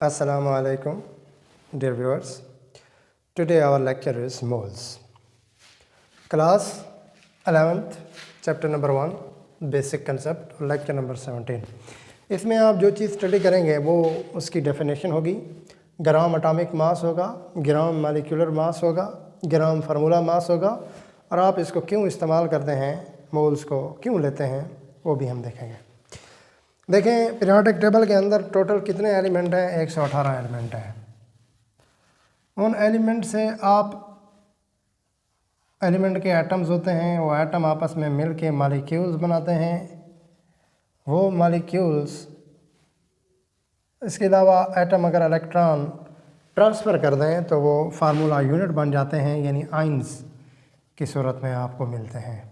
Assalamu alaikum, dear viewers. Today our lecture is moles. Class 11th, chapter number 1, basic concept, lecture number 17. इसमें आप जो चीज़ study करेंगे वो उसकी डेफिनेशन होगी। ग्राम एटॉमिक मास होगा, ग्राम मॉलिक्यूलर मास होगा, ग्राम फार्मूला मास होगा, और आप इसको क्यों इस्तेमाल करते हैं, मोल्स को क्यों लेते हैं, वो भी हम देखेंगे। देखें, पीरियोडिक टेबल के अंदर टोटल कितने एलिमेंट हैं? 118 एलिमेंट हैं। उन एलिमेंट से आप एलिमेंट के एटम्स होते हैं, वो एटम आपस में मिल के मालिक्यूल्स बनाते हैं। वो मालिक्यूल्स, इसके अलावा एटम अगर इलेक्ट्रॉन ट्रांसफ़र कर दें तो वो फार्मूला यूनिट बन जाते हैं, यानी आइंस की सूरत में आपको मिलते हैं।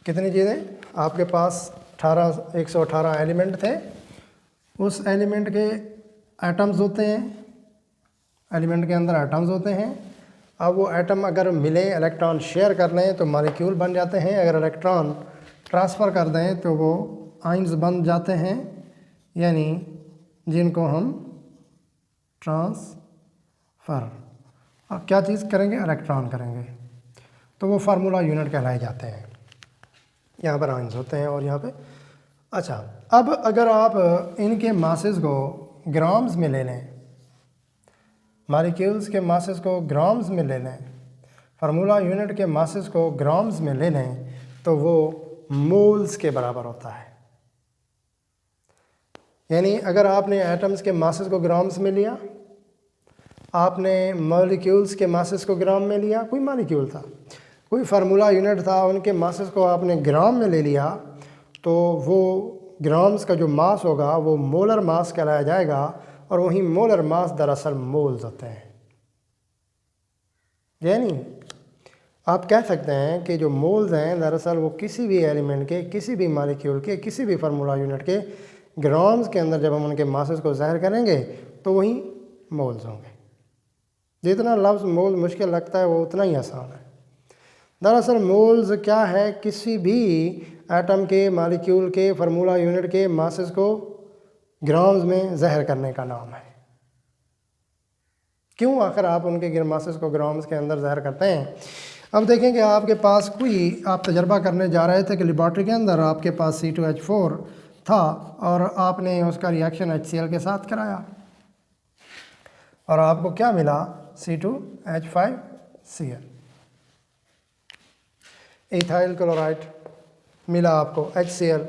कितनी चीज़ें आपके पास? 118 एलिमेंट थे। उस एलिमेंट के एटम्स होते हैं, एलिमेंट के अंदर एटम्स होते हैं। अब वो एटम अगर मिले, इलेक्ट्रॉन शेयर कर लें तो मॉलिक्यूल बन जाते हैं। अगर इलेक्ट्रॉन ट्रांसफ़र कर दें तो वो आइंस बन जाते हैं, यानी जिनको हम ट्रांसफ़र क्या चीज़ करेंगे? इलेक्ट्रॉन करेंगे, तो वो फार्मूला यूनिट कहलाए जाते हैं। यहाँ पर आइंस होते हैं और यहाँ पे। अच्छा, अब अगर आप इनके मासेस को ग्राम्स में ले लें, मॉलिक्यूल्स के मासेस को ग्राम्स में ले लें, फार्मूला यूनिट के मासेस को ग्राम्स में ले लें, तो वो मोल्स के बराबर होता है। यानी अगर आपने एटम्स के मासेस को ग्राम्स में लिया, आपने मॉलिक्यूल्स के मासेस को ग्राम में लिया, कोई मॉलिक्यूल था, कोई फार्मूला यूनिट था, उनके मासेस को आपने ग्राम में ले लिया, तो वो ग्राम्स का जो मास होगा वो मोलर मास कहलाया जाएगा। और वही मोलर मास दरअसल मोल्स होते हैं। यानी आप कह सकते हैं कि जो मोल्स हैं दरअसल वो किसी भी एलिमेंट के, किसी भी मॉलिक्यूल के, किसी भी फार्मूला यूनिट के ग्राम्स के अंदर जब हम उनके मासेस को ज़ाहिर करेंगे तो वही मोल्स होंगे। जितना लफ्ज़ मोल मुश्किल लगता है वो उतना ही आसान है। दरअसल मोल्स क्या है? किसी भी एटम के, मॉलिक्यूल के, फार्मूला यूनिट के मासेस को ग्राम्स में ज़हर करने का नाम है। क्यों आखिर आप उनके मासेस को ग्राम्स के अंदर ज़हर करते हैं? अब देखें कि आपके पास कोई, आप तजर्बा करने जा रहे थे कि लेबॉर्ट्री के अंदर आपके पास C2H4 था और आपने उसका रिएक्शन HCl के साथ कराया और आपको क्या मिला? C2H5Cl, इथाइल क्लोराइड मिला आपको, HCl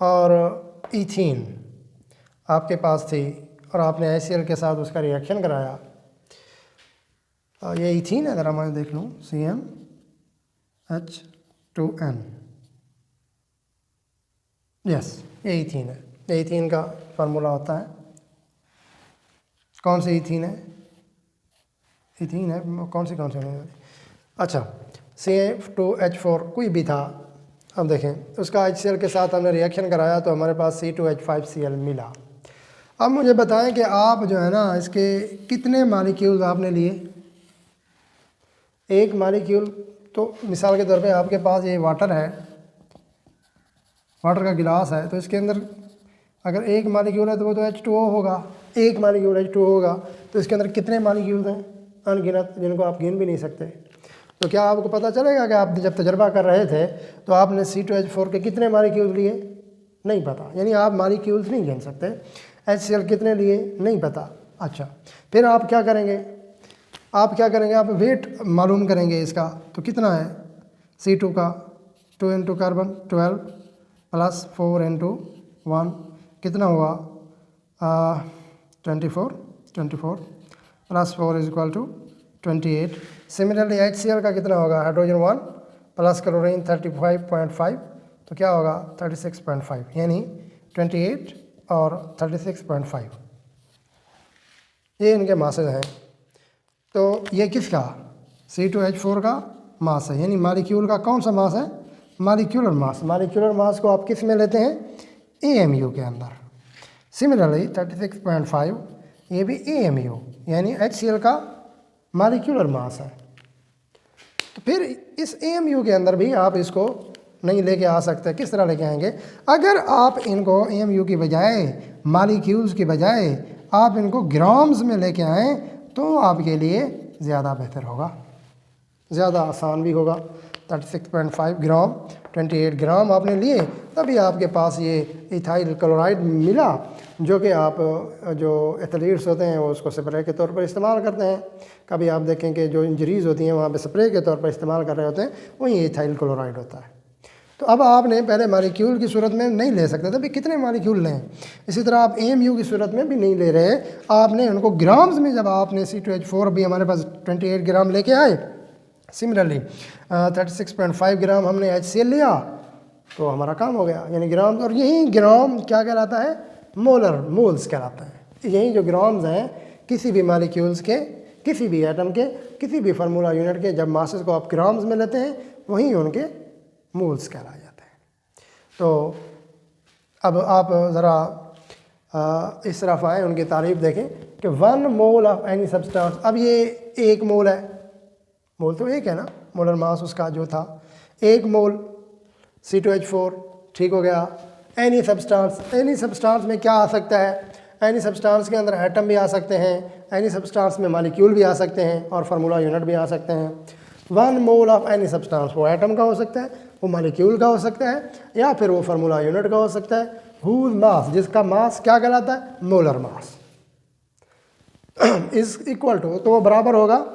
और ईथीन आपके पास थी और आपने HCl के साथ उसका रिएक्शन कराया। ये ईथीन है, ज़रा मैं देख लूँ, CmH2n, यस ये ईथीन है। ये ईथीन का फार्मूला होता है। कौन सी ईथीन है? ईथीन है, कौन सी नहीं? अच्छा, C2H4 कोई भी था। अब देखें, उसका HCl के साथ हमने रिएक्शन कराया तो हमारे पास C2H5Cl मिला। अब मुझे बताएं कि आप जो है ना, इसके कितने मॉलिक्यूल्स आपने लिए? एक मॉलिक्यूल, तो मिसाल के तौर पे आपके पास ये वाटर है, वाटर का गिलास है, तो इसके अंदर अगर एक मॉलिक्यूल है तो वो तो H2O होगा। एक मॉलिक्यूल H2O होगा, तो इसके अंदर कितने मॉलिक्यूल्स हैं? अनगिनत, जिनको आप गिन भी नहीं सकते। तो क्या आपको पता चलेगा कि आप जब तजर्बा कर रहे थे तो आपने C2H4 के कितने मॉलिक्यूल्स लिए? नहीं पता, यानी आप मॉलिक्यूल्स नहीं गिन सकते। HCl कितने लिए? नहीं पता। अच्छा, फिर आप क्या करेंगे? आप वेट मालूम करेंगे इसका, तो कितना है C2 का? 2 इंटू कार्बन 12 प्लस 4 इंटू 1 कितना हुआ? 24 plus 4 is equal to 28। Similarly HCl का कितना होगा? हाइड्रोजन 1 प्लस क्लोरीन 35.5, तो क्या होगा? 36.5, यानी 28 और 36.5 ये इनके मासेस हैं। तो ये किसका? C2H4 का मास है, यानी मॉलिक्यूल का कौन सा मास है? Molecular mass. मॉलिक्यूलर मास को आप किस में लेते हैं? AMU के अंदर। सिमिलरली 36.5 ये भी AMU, यानी HCl का मॉलिक्यूलर मास है। तो फिर इस AMU के अंदर भी आप इसको नहीं लेके आ सकते। किस तरह लेके आएंगे? अगर आप इनको AMU की बजाय, मालिक्यूल्स की बजाय आप इनको ग्राम्स में लेके आएँ तो आपके लिए ज़्यादा बेहतर होगा, ज़्यादा आसान भी होगा। 36.5 ग्राम, 28 ग्राम आपने लिए, तभी आपके पास ये इथाइल क्लोराइड मिला, जो कि आप जो एथलीट्स होते हैं वो उसको स्प्रे के तौर पर इस्तेमाल करते हैं। कभी आप देखें कि जो इंजरीज़ होती हैं वहाँ पे स्प्रे के तौर पर इस्तेमाल कर रहे होते हैं, वही इथाइल क्लोराइड होता है। तो अब आपने पहले मालिक्यूल की सूरत में नहीं ले सकते थे, भाई कितने मालिक्यूल लें। इसी तरह आप AMU की सूरत में भी नहीं ले रहे, आपने उनको ग्राम्स में, जब आपने C2H4 भी हमारे पास 28 ग्राम लेके आए, सिमिलरली 36.5 ग्राम हमने HCl लिया, तो हमारा काम हो गया, यानी ग्राम। और यही ग्राम क्या कहलाता है? मोल्स कहलाता है। यही जो ग्राम्स हैं किसी भी मालिक्यूल्स के, किसी भी एटम के, किसी भी फार्मूला यूनिट के, जब मासेस को आप ग्राम्स में लेते हैं वहीं उनके मोल्स कहलाए जाते हैं। तो अब आप ज़रा इस तरफ आएँ, उनकी तारीफ देखें कि 1 मोल ऑफ एनी सब्सटेंस। अब ये 1 मोल है, मोल तो एक है ना, मोलर मास उसका जो था 1 मोल C2H4, ठीक हो गया। एनी सब्सटेंस में क्या आ सकता है? एनी सब्सटेंस के अंदर एटम भी आ सकते हैं, एनी सब्सटेंस में मालिक्यूल भी आ सकते हैं और फार्मूला यूनिट भी आ सकते हैं। 1 मोल ऑफ एनी सब्सटेंस, वो एटम का हो सकता है, वो मालिक्यूल का हो सकता है, या फिर वो फार्मूला यूनिट का हो सकता है। हुज मास, जिसका मास क्या कहलाता है? Molar mass is equal to, तो वो बराबर होगा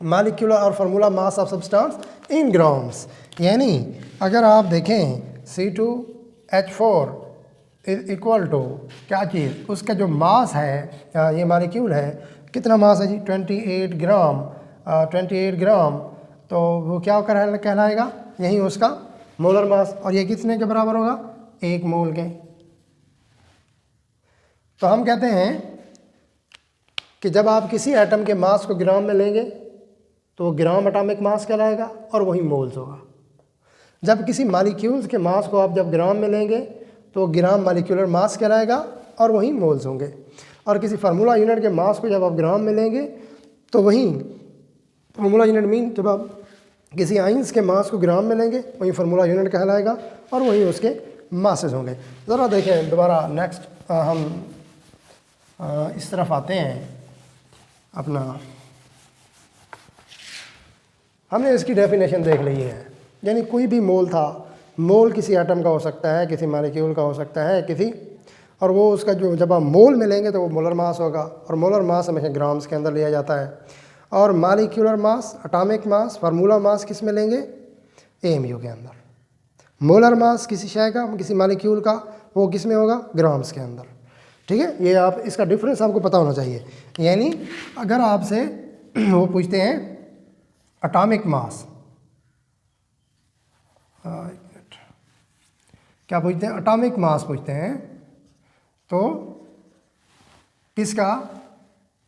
मालिक्यूलर और formula mass of substance in grams. यानी अगर आप देखें C2H4 इज इक्वल टू क्या चीज़, उसका जो मास है, ये मालिक्यूल है, कितना मास है जी? 28 ग्राम। 28 ग्राम, तो वो क्या कहलाएगा? यही उसका मोलर मास। और ये कितने के बराबर होगा? 1 मोल के। तो हम कहते हैं कि जब आप किसी एटम के मास को ग्राम में लेंगे तो ग्राम एटॉमिक मास कहलाएगा और वही मोल्स होगा। जब किसी मालिक्यूल्स के मास को आप जब ग्राम में लेंगे तो ग्राम मालिक्यूलर मास कहलाएगा और वही मोल्स होंगे। और किसी फार्मूला यूनिट के मास को जब आप ग्राम में लेंगे तो वही फार्मूला यूनिट मीन, जब आप किसी आइंस के मास को ग्राम में लेंगे वही फार्मूला यूनिट कहलाएगा और वही उसके मासेस होंगे। ज़रा देखें दोबारा नेक्स्ट, हम इस तरफ आते हैं अपना, हमने इसकी डेफिनेशन देख ली है। यानी कोई भी मोल था, मोल किसी एटम का हो सकता है, किसी मालिक्यूल का हो सकता है, किसी, और वो उसका जो जब आप मोल में लेंगे तो वो मोलर मास होगा, और मोलर मास हमेशा ग्राम्स के अंदर लिया जाता है। और molecular mass, atomic mass, formula mass किस में लेंगे? AMU के अंदर। मोलर मास किसी शय का, किसी मालिक्यूल का, वो किस में होगा? ग्राम्स के अंदर। ठीक है, ये आप इसका डिफरेंस आपको पता होना चाहिए। यानी अगर आपसे वो पूछते हैं एटॉमिक मास, क्या पूछते हैं? एटॉमिक मास पूछते हैं, तो किसका?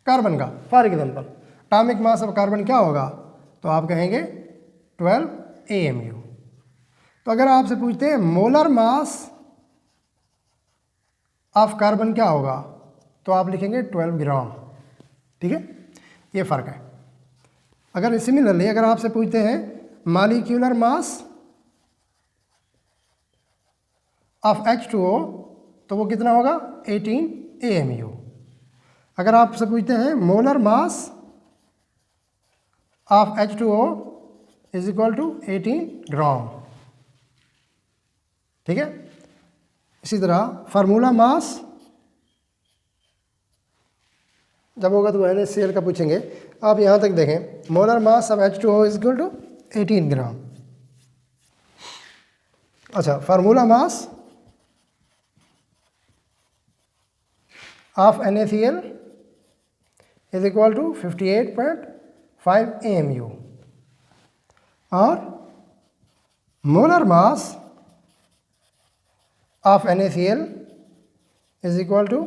कार्बन का। For example atomic mass of carbon क्या होगा? तो आप कहेंगे 12 AMU। तो अगर आपसे पूछते हैं मोलर मास ऑफ कार्बन क्या होगा, तो आप लिखेंगे 12 ग्राम। ठीक है, ये फ़र्क है। अगर सिमिलरली अगर आपसे पूछते हैं मालिक्यूलर मास ऑफ H2O, तो वो कितना होगा? 18 AMU। अगर आपसे पूछते हैं molar mass of H2O is equal to 18 gram. ठीक है, इसी तरह फार्मूला मास जब होगा तो NaCl का पूछेंगे। आप यहाँ तक देखें, molar mass of H2O is equal to 18 gram. अच्छा, formula mass of NaCl is equal to 58.5 AMU और molar mass of NaCl is equal to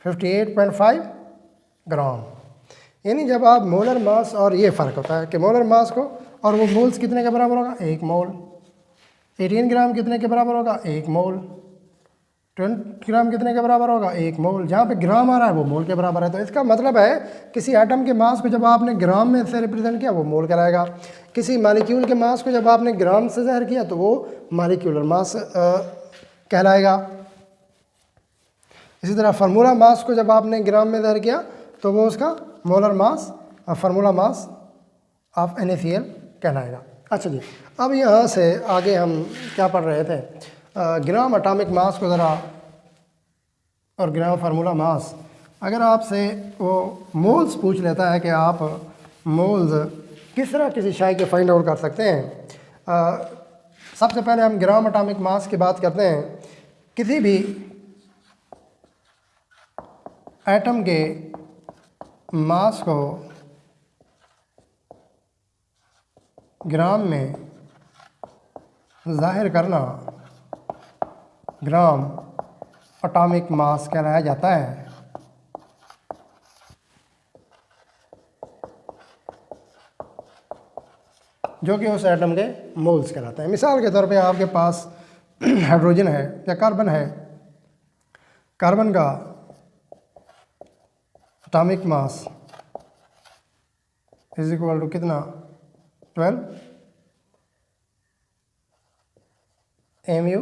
58.5 gram. यानी जब आप मोलर मास, और ये फ़र्क होता है कि मोलर मास को, और वो मोल्स कितने के बराबर होगा? 1 मोल। 18 ग्राम कितने के बराबर होगा? 1 मोल। 20 ग्राम कितने के बराबर होगा? 1 मोल। जहाँ पे ग्राम आ रहा है वो मोल के बराबर है। तो इसका मतलब है किसी एटम के मास को जब आपने ग्राम में से रिप्रेजेंट किया वो मोल कहलाएगा। किसी मालिक्यूल के मास को जब आपने ग्राम से ज़ाहिर किया तो वो मालिक्यूलर मास कहलाएगा। इसी तरह फार्मूला मास को जब आपने ग्राम में ज़ाहिर किया तो वो उसका molar mass formula mass of NaCl कहलाएगा। अच्छा जी, अब यहाँ से आगे हम क्या पढ़ रहे थे? ग्राम एटॉमिक मास को ज़रा और ग्राम फार्मूला मास, अगर आपसे वो मोल्स पूछ लेता है कि आप मोल्स किस तरह किसी शाई के फाइंड आउट कर सकते हैं, सबसे पहले हम ग्राम एटॉमिक मास की बात करते हैं। किसी भी एटम के मास को ग्राम में ज़ाहिर करना ग्राम एटॉमिक मास कहलाया जाता है। जो कि उस एटम के मोल्स कहलाते हैं। मिसाल के तौर पे आपके पास हाइड्रोजन है या कार्बन है, कार्बन का atomic mass is equal to कितना? 12 mu,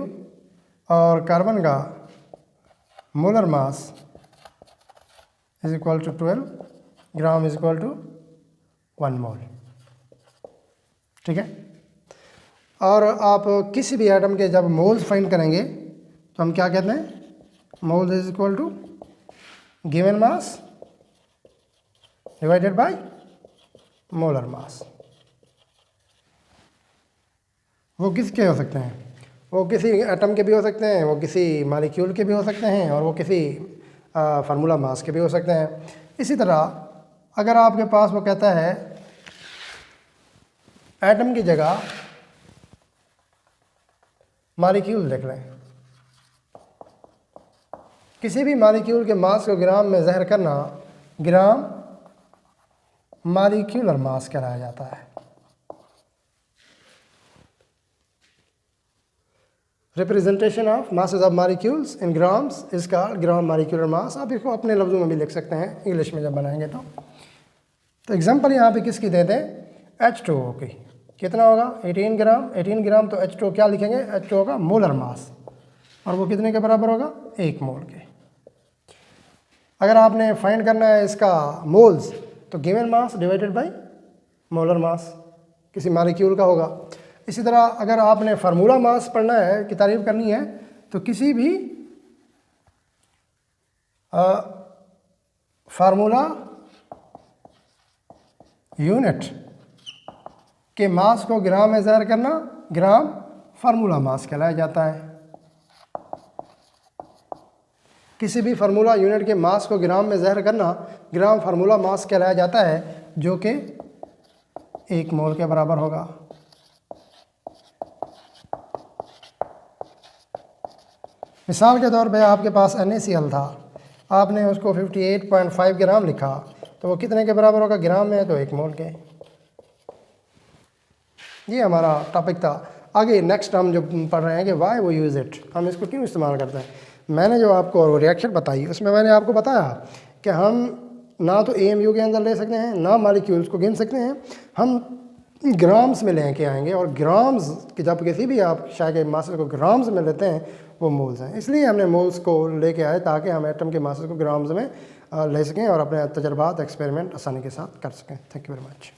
और कार्बन का molar mass is equal to 12 gram is equal to 1 mole. ठीक है। और आप किसी भी एटम के जब मोल्स फाइंड करेंगे तो हम क्या कहते हैं? Moles is equal to given mass divided by molar mass. वो किसके हो सकते हैं? वो किसी एटम के भी हो सकते हैं, वो किसी मालिक्यूल के भी हो सकते हैं, और वो किसी फार्मूला मास के भी हो सकते हैं। इसी तरह अगर आपके पास वो कहता है एटम की जगह मालिक्यूल देख लें, किसी भी मालिक्यूल के मास को ग्राम में ज़ाहिर करना ग्राम मालिक्यूलर मास कहलाया जाता है। Representation of masses of molecules in grams is called gram molecular mass. आप इसको अपने लफ्ज़ों में भी लिख सकते हैं इंग्लिश में जब बनाएंगे तो एग्जांपल यहाँ पे किसकी देते हैं? H2O की। कितना होगा? 18 ग्राम। 18 ग्राम तो H2O क्या लिखेंगे? H2O का मोलर मास, और वो कितने के बराबर होगा? 1 मोल के। अगर आपने फाइंड करना है इसका मोल्स तो given mass divided by molar मास किसी मालिक्यूल का होगा। इसी तरह अगर आपने फार्मूला मास पढ़ना है की तारीफ करनी है तो किसी भी फार्मूला यूनिट के मास को ग्राम में ज़ाहिर करना ग्राम फार्मूला मास कहलाया जाता है। किसी भी फार्मूला यूनिट के मास को ग्राम में ज़ाहिर करना ग्राम फार्मूला मास कहलाया जाता है, जो कि 1 मोल के बराबर होगा। मिसाल के तौर पे आपके पास NaCl था, आपने उसको 58.5 ग्राम लिखा तो वो कितने के बराबर होगा? ग्राम में है तो 1 मोल के। ये हमारा टॉपिक था। आगे नेक्स्ट हम जो पढ़ रहे हैं कि वाई वो यूज़ इट, हम इसको क्यों इस्तेमाल करते हैं। मैंने जो आपको रिएक्शन बताई उसमें मैंने आपको बताया कि हम ना तो AMU के अंदर ले सकते हैं, ना मालिक्यूल्स को गिन सकते हैं, हम ग्राम्स में लेके आएंगे। और ग्राम्स कि जब किसी भी आप शायद के मासेस को ग्राम्स में लेते हैं वो मोल्स हैं, इसलिए हमने मोल्स को लेके आए ताकि हम एटम के मासेस को ग्राम्स में ले सकें और अपने तजर्बात एक्सपेरिमेंट आसानी के साथ कर सकें। Thank you very much.